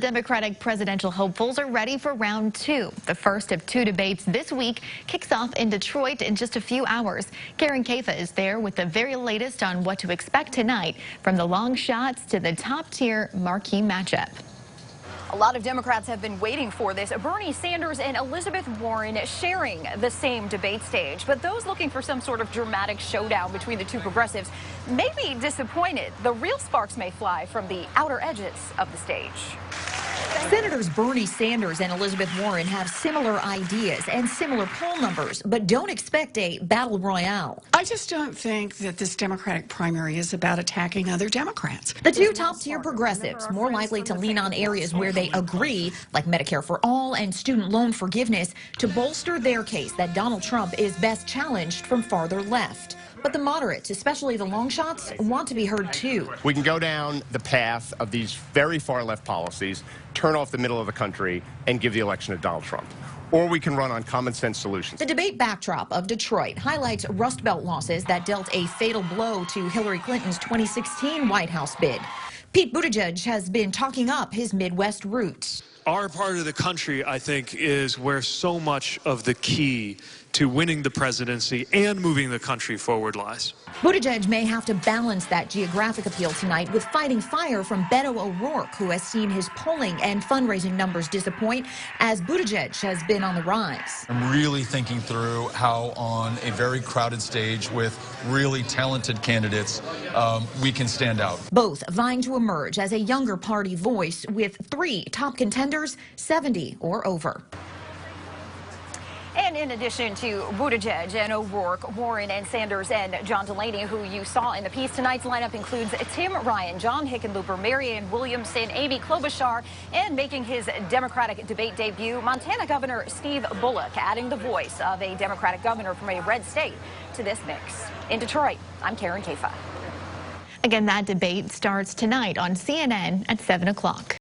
Democratic presidential hopefuls are ready for round two. The first of two debates this week kicks off in Detroit in just a few hours. Karen Kafa is there with the very latest on what to expect tonight, from the long shots to the top-tier marquee matchup. A lot of Democrats have been waiting for this. Bernie Sanders and Elizabeth Warren sharing the same debate stage. But those looking for some sort of dramatic showdown between the two progressives may be disappointed. The real sparks may fly from the outer edges of the stage. Senators Bernie Sanders and Elizabeth Warren have similar ideas and similar poll numbers, but don't expect a battle royale. I just don't think that this Democratic primary is about attacking other Democrats. The two top-tier progressives more likely to lean on areas where they agree, like Medicare for all and student loan forgiveness, to bolster their case that Donald Trump is best challenged from farther left. But the moderates, especially the long shots, want to be heard too. We can go down the path of these very far left policies, turn off the middle of the country, and give the election to Donald Trump. Or we can run on common sense solutions. The debate backdrop of Detroit highlights Rust Belt losses that dealt a fatal blow to Hillary Clinton's 2016 White House bid. Pete Buttigieg has been talking up his Midwest roots. Our part of the country, I think, is where so much of the key to winning the presidency and moving the country forward lies. Buttigieg may have to balance that geographic appeal tonight with fighting fire from Beto O'Rourke, who has seen his polling and fundraising numbers disappoint as Buttigieg has been on the rise. I'm really thinking through how on a very crowded stage with really talented candidates, we can stand out. Both vying to emerge as a younger party voice with three top contenders, 70 or over. And in addition to Buttigieg and O'Rourke, Warren and Sanders and John Delaney, who you saw in the piece, tonight's lineup includes Tim Ryan, John Hickenlooper, Marianne Williamson, Amy Klobuchar, and making his Democratic debate debut, Montana Governor Steve Bullock, adding the voice of a Democratic governor from a red state to this mix. In Detroit, I'm Karen Kafa. Again, that debate starts tonight on CNN at 7 o'clock.